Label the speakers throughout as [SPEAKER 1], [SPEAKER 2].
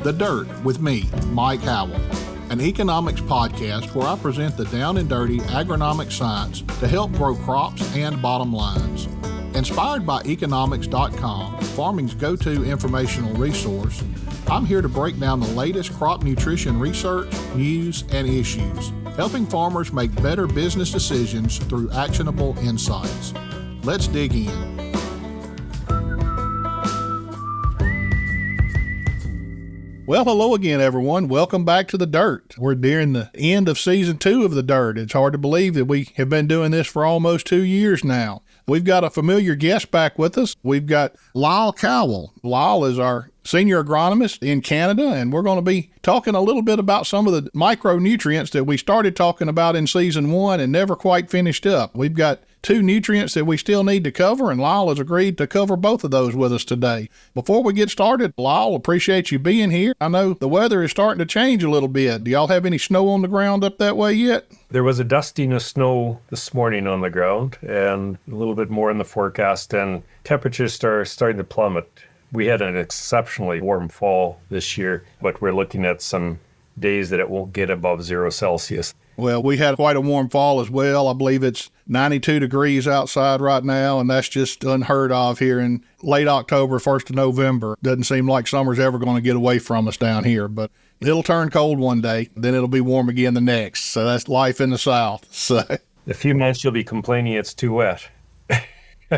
[SPEAKER 1] The Dirt with me, Mike Cowell, an economics podcast where I present the down and dirty agronomic science to help grow crops and bottom lines. Inspired by eKonomics.com, farming's go-to informational resource, I'm here to break down the latest crop nutrition research, news, and issues, helping farmers make better business decisions through actionable insights. Let's dig in. Well, hello again, everyone. Welcome back to The Dirt. We're nearing the end of Season 2 of The Dirt. It's hard to believe that we have been doing this for almost 2 years now. We've got a familiar guest back with us. We've got Lyle Cowell. Lyle is our senior agronomist in Canada, and we're going to be talking a little bit about some of the micronutrients that we started talking about in Season 1 and never quite finished up. We've got 2 nutrients that we still need to cover, and Lyle has agreed to cover both of those with us today. Before we get started, Lyle, appreciate you being here. I know the weather is starting to change a little bit. Do y'all have any snow on the ground up that way yet?
[SPEAKER 2] There was a dusting of snow this morning on the ground and a little bit more in the forecast, and temperatures are starting to plummet. We had an exceptionally warm fall this year, but we're looking at some days that it won't get above 0 Celsius.
[SPEAKER 1] Well, we had quite a warm fall as well. I believe it's 92 degrees outside right now, and that's just unheard of here in late October, 1st of November. Doesn't seem like summer's ever going to get away from us down here, but it'll turn cold one day, then it'll be warm again the next. So that's life in the South. So
[SPEAKER 2] a few months you'll be complaining it's too wet.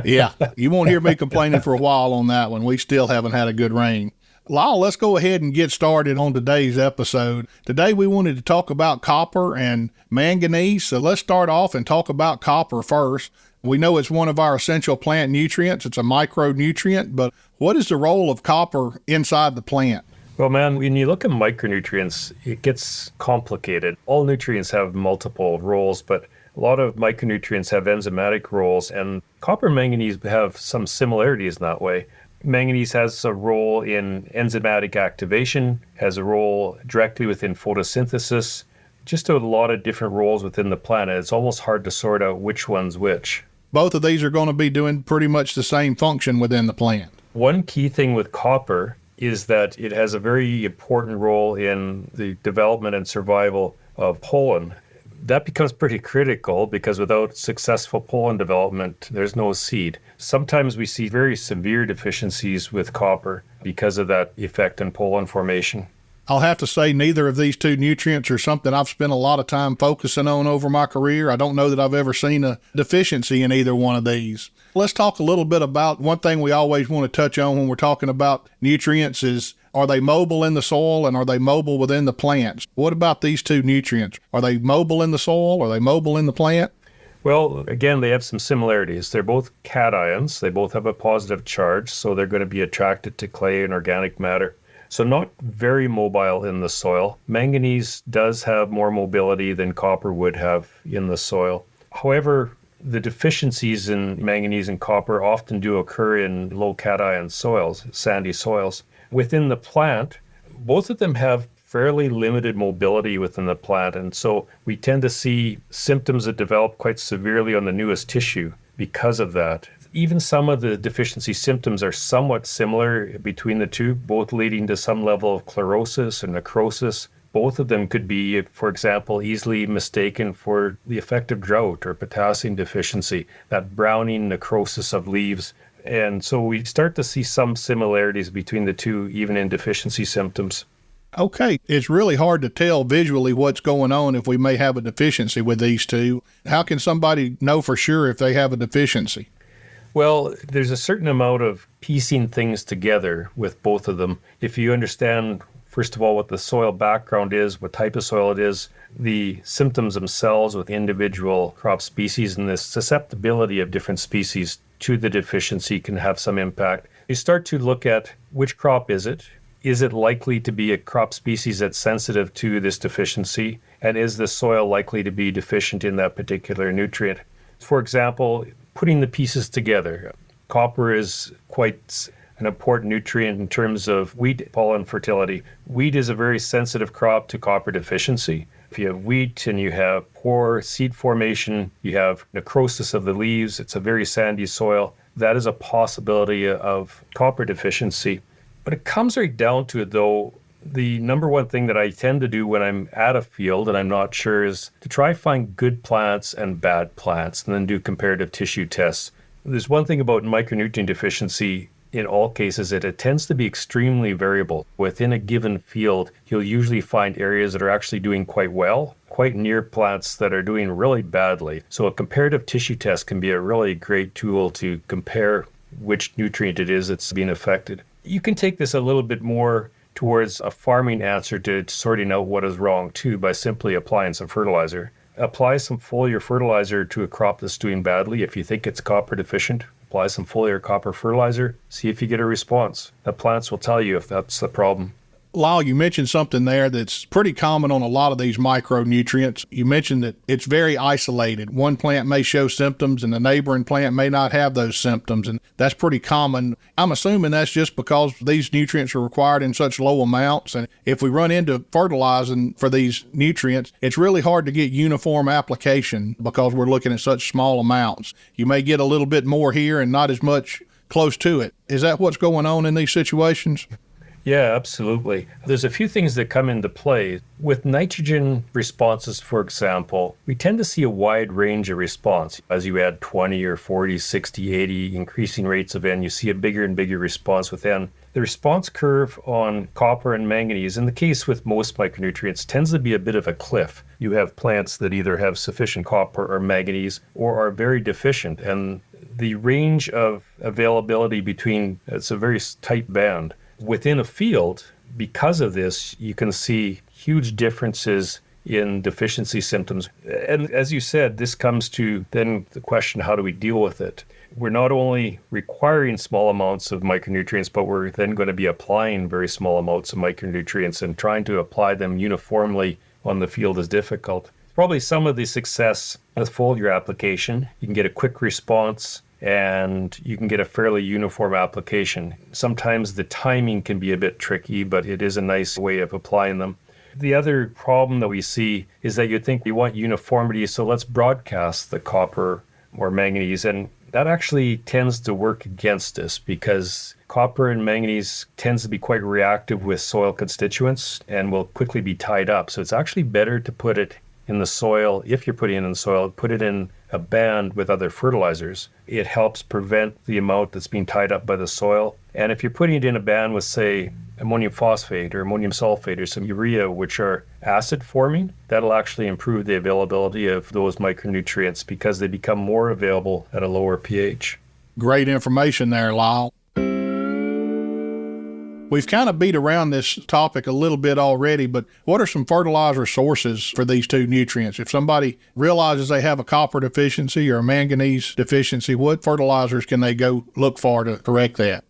[SPEAKER 1] Yeah, you won't hear me complaining for a while on that one. We still haven't had a good rain. Lyle, let's go ahead and get started on today's episode. Today we wanted to talk about copper and manganese, so let's start off and talk about copper first. We know it's one of our essential plant nutrients. It's a micronutrient, but what is the role of copper inside the plant?
[SPEAKER 2] Well, man, when you look at micronutrients, it gets complicated. All nutrients have multiple roles, but a lot of micronutrients have enzymatic roles, and copper and manganese have some similarities in that way. Manganese has a role in enzymatic activation, has a role directly within photosynthesis, just a lot of different roles within the plant. It's almost hard to sort out which one's which.
[SPEAKER 1] Both of these are going to be doing pretty much the same function within the plant.
[SPEAKER 2] One key thing with copper is that it has a very important role in the development and survival of pollen. That becomes pretty critical because without successful pollen development, there's no seed. Sometimes we see very severe deficiencies with copper because of that effect in pollen formation.
[SPEAKER 1] I'll have to say neither of these 2 nutrients are something I've spent a lot of time focusing on over my career. I don't know that I've ever seen a deficiency in either one of these. Let's talk a little bit about one thing we always want to touch on when we're talking about nutrients is, are they mobile in the soil and are they mobile within the plants? What about these 2 nutrients? Are they mobile in the soil? Are they mobile in the plant?
[SPEAKER 2] Well, again, they have some similarities. They're both cations. They both have a positive charge, so they're going to be attracted to clay and organic matter. So not very mobile in the soil. Manganese does have more mobility than copper would have in the soil. However, the deficiencies in manganese and copper often do occur in low cation soils, sandy soils. Within the plant, both of them have fairly limited mobility within the plant, and so we tend to see symptoms that develop quite severely on the newest tissue because of that. Even some of the deficiency symptoms are somewhat similar between the 2, both leading to some level of chlorosis or necrosis. Both of them could be, for example, easily mistaken for the effect of drought or potassium deficiency, that browning necrosis of leaves. And so we start to see some similarities between the 2, even in deficiency symptoms.
[SPEAKER 1] Okay, it's really hard to tell visually what's going on if we may have a deficiency with these 2. How can somebody know for sure if they have a deficiency?
[SPEAKER 2] Well, there's a certain amount of piecing things together with both of them. If you understand, first of all, what the soil background is, what type of soil it is, the symptoms themselves with individual crop species, and the susceptibility of different species to the deficiency can have some impact. You start to look at which crop is it? Is it likely to be a crop species that's sensitive to this deficiency? And is the soil likely to be deficient in that particular nutrient? For example, putting the pieces together. Copper is quite an important nutrient in terms of wheat pollen fertility. Wheat is a very sensitive crop to copper deficiency. If you have wheat and you have poor seed formation, you have necrosis of the leaves, it's a very sandy soil, that is a possibility of copper deficiency. When it comes right down to it though, The number one thing that I tend to do when I'm at a field and I'm not sure is to try find good plants and bad plants and then do comparative tissue tests. There's one thing about micronutrient deficiency in all cases, it tends to be extremely variable. Within a given field, you'll usually find areas that are actually doing quite well, quite near plants that are doing really badly. So a comparative tissue test can be a really great tool to compare which nutrient it is that's being affected. You can take this a little bit more towards a farming answer to sorting out what is wrong too by simply applying some fertilizer. Apply some foliar fertilizer to a crop that's doing badly. If you think it's copper deficient, apply some foliar copper fertilizer, see if you get a response. The plants will tell you if that's the problem.
[SPEAKER 1] Lyle, you mentioned something there that's pretty common on a lot of these micronutrients. You mentioned that it's very isolated. One plant may show symptoms and the neighboring plant may not have those symptoms, and that's pretty common. I'm assuming that's just because these nutrients are required in such low amounts, and if we run into fertilizing for these nutrients, it's really hard to get uniform application because we're looking at such small amounts. You may get a little bit more here and not as much close to it. Is that what's going on in these situations?
[SPEAKER 2] Yeah, absolutely. There's a few things that come into play. With nitrogen responses, for example, we tend to see a wide range of response. As you add 20 or 40, 60, 80 increasing rates of N, you see a bigger and bigger response with N. The response curve on copper and manganese, in the case with most micronutrients, tends to be a bit of a cliff. You have plants that either have sufficient copper or manganese or are very deficient, and the range of availability between, it's a very tight band. Within a field, because of this, you can see huge differences in deficiency symptoms. And as you said, this comes to then the question, how do we deal with it? We're not only requiring small amounts of micronutrients, but we're then going to be applying very small amounts of micronutrients, and trying to apply them uniformly on the field is difficult. Probably some of the success with foliar application, you can get a quick response and you can get a fairly uniform application. Sometimes the timing can be a bit tricky, but it is a nice way of applying them. The other problem that we see is that you think you want uniformity, so let's broadcast the copper or manganese, and that actually tends to work against us because copper and manganese tends to be quite reactive with soil constituents and will quickly be tied up. So it's actually better to put it in the soil. If you're putting it in the soil, put it in a band with other fertilizers. It helps prevent the amount that's being tied up by the soil. And if you're putting it in a band with, say, ammonium phosphate or ammonium sulfate or some urea, which are acid forming, that'll actually improve the availability of those micronutrients because they become more available at a lower pH.
[SPEAKER 1] Great information there, Lyle. We've kind of beat around this topic a little bit already, but what are some fertilizer sources for these two nutrients? If somebody realizes they have a copper deficiency or a manganese deficiency, what fertilizers can they go look for to correct that?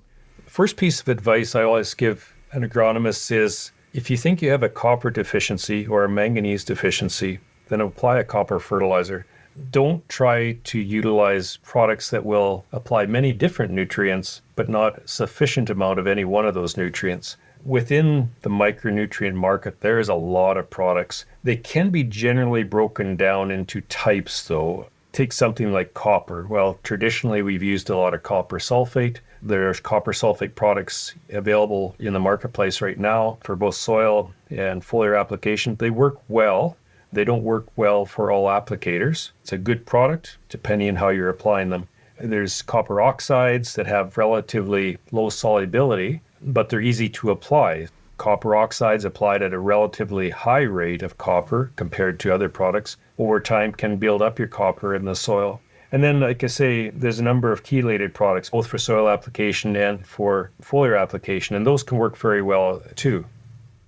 [SPEAKER 2] First piece of advice I always give an agronomist is, if you think you have a copper deficiency or a manganese deficiency, then apply a copper fertilizer. Don't try to utilize products that will apply many different nutrients, but not sufficient amount of any one of those nutrients. Within the micronutrient market, there is a lot of products. They can be generally broken down into types, though. Take something like copper. Well, traditionally, we've used a lot of copper sulfate. There's copper sulfate products available in the marketplace right now for both soil and foliar application. They work well. They don't work well for all applicators. It's a good product, depending on how you're applying them. There's copper oxides that have relatively low solubility, but they're easy to apply. Copper oxides applied at a relatively high rate of copper compared to other products over time can build up your copper in the soil. And then, like I say, there's a number of chelated products, both for soil application and for foliar application, and those can work very well too.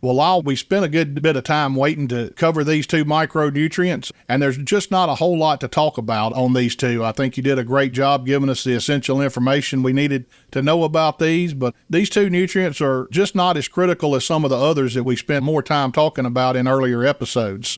[SPEAKER 1] Well, Lyle, we spent a good bit of time waiting to cover these two micronutrients, and there's just not a whole lot to talk about on these two. I think you did a great job giving us the essential information we needed to know about these, but these two nutrients are just not as critical as some of the others that we spent more time talking about in earlier episodes.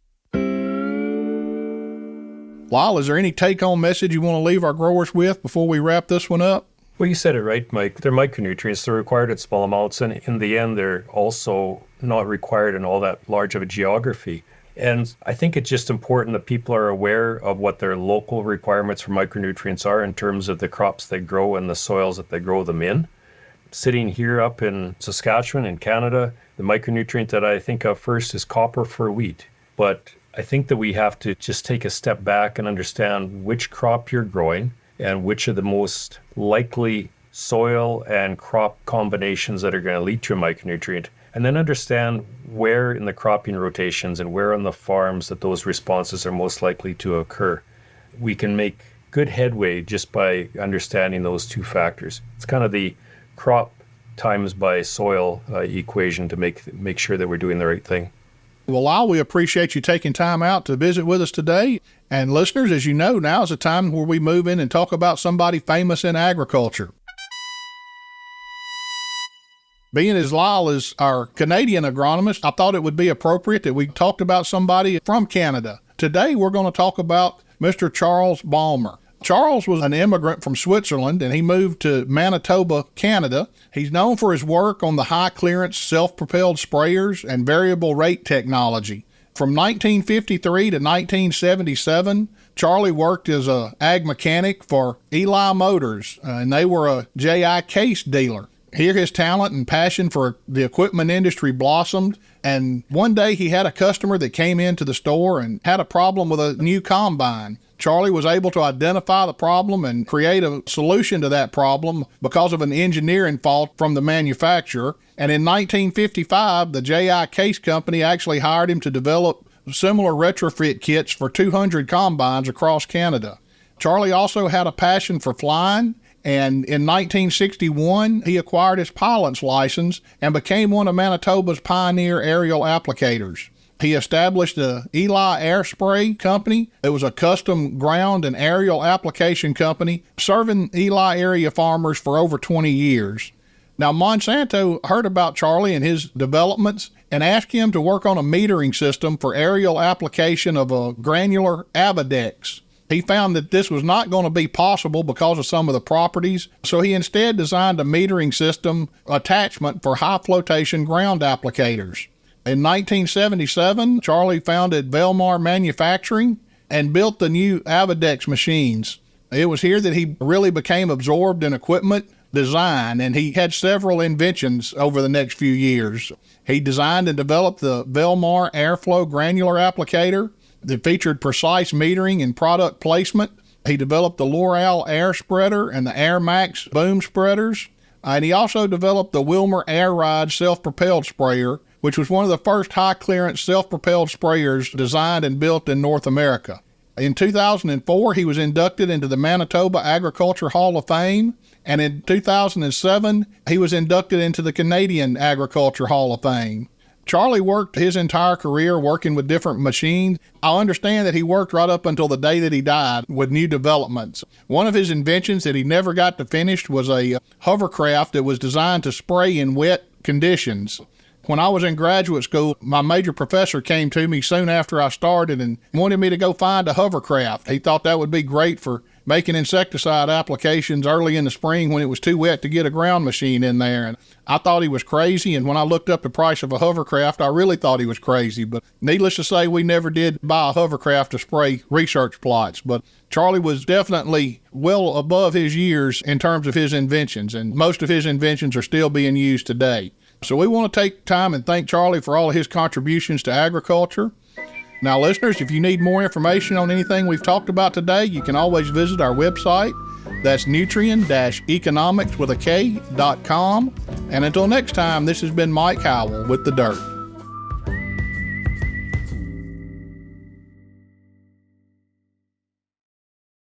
[SPEAKER 1] Lyle, is there any take-home message you want to leave our growers with before we wrap this one up?
[SPEAKER 2] Well, you said it right, Mike. They're micronutrients. They're required at small amounts, and in the end, they're also not required in all that large of a geography. And I think it's just important that people are aware of what their local requirements for micronutrients are in terms of the crops they grow and the soils that they grow them in. sitting here up in Saskatchewan in Canada, the micronutrient that I think of first is copper for wheat. But I think that we have to just take a step back and understand which crop you're growing and which are the most likely soil and crop combinations that are going to lead to a micronutrient, and then understand where in the cropping rotations and where on the farms that those responses are most likely to occur. We can make good headway just by understanding those two factors. It's kind of the crop times by soil equation to make sure that we're doing the right thing.
[SPEAKER 1] Well, Lyle, we appreciate you taking time out to visit with us today. And listeners, as you know, now is a time where we move in and talk about somebody famous in agriculture. Being as Lyle is our Canadian agronomist, I thought it would be appropriate that we talked about somebody from Canada. Today, we're going to talk about Mr. Charles Balmer. Charles was an immigrant from Switzerland, and he moved to Manitoba, Canada. He's known for his work on the high-clearance self-propelled sprayers and variable rate technology. From 1953 to 1977, Charlie worked as an ag mechanic for Eli Motors, and they were a JI case dealer. Here his talent and passion for the equipment industry blossomed, and one day he had a customer that came into the store and had a problem with a new combine. Charlie was able to identify the problem and create a solution to that problem because of an engineering fault from the manufacturer. And in 1955, the JI Case Company actually hired him to develop similar retrofit kits for 200 combines across Canada. Charlie also had a passion for flying, and in 1961, he acquired his pilot's license and became one of Manitoba's pioneer aerial applicators. He established the Eli Air Spray Company. It was a custom ground and aerial application company serving Eli area farmers for over 20 years. Now, Monsanto heard about Charlie and his developments and asked him to work on a metering system for aerial application of a granular Avadex. He found that this was not going to be possible because of some of the properties, so he instead designed a metering system attachment for high flotation ground applicators. In 1977, Charlie founded Velmar Manufacturing and built the new Avadex machines. It was here that he really became absorbed in equipment design, and he had several inventions over the next few years. He designed and developed the Velmar Airflow Granular Applicator that featured precise metering and product placement. He developed the L'Oreal Air Spreader and the Air Max Boom Spreaders. And he also developed the Wilmer Air Ride self-propelled sprayer, which was one of the first high-clearance self-propelled sprayers designed and built in North America. In 2004, he was inducted into the Manitoba Agriculture Hall of Fame, and in 2007, he was inducted into the Canadian Agriculture Hall of Fame. Charlie worked his entire career working with different machines. I understand that he worked right up until the day that he died with new developments. One of his inventions that he never got to finish was a hovercraft that was designed to spray in wet conditions. When I was in graduate school, my major professor came to me soon after I started and wanted me to go find a hovercraft. He thought that would be great for making insecticide applications early in the spring when it was too wet to get a ground machine in there. And I thought he was crazy, and when I looked up the price of a hovercraft, I really thought he was crazy. But needless to say, we never did buy a hovercraft to spray research plots. But Charlie was definitely well above his years in terms of his inventions, and most of his inventions are still being used today. So we want to take time and thank Charlie for all of his contributions to agriculture. Now, listeners, if you need more information on anything we've talked about today, you can always visit our website. That's nutrient-economics.com. And until next time, this has been Mike Cowell with The Dirt.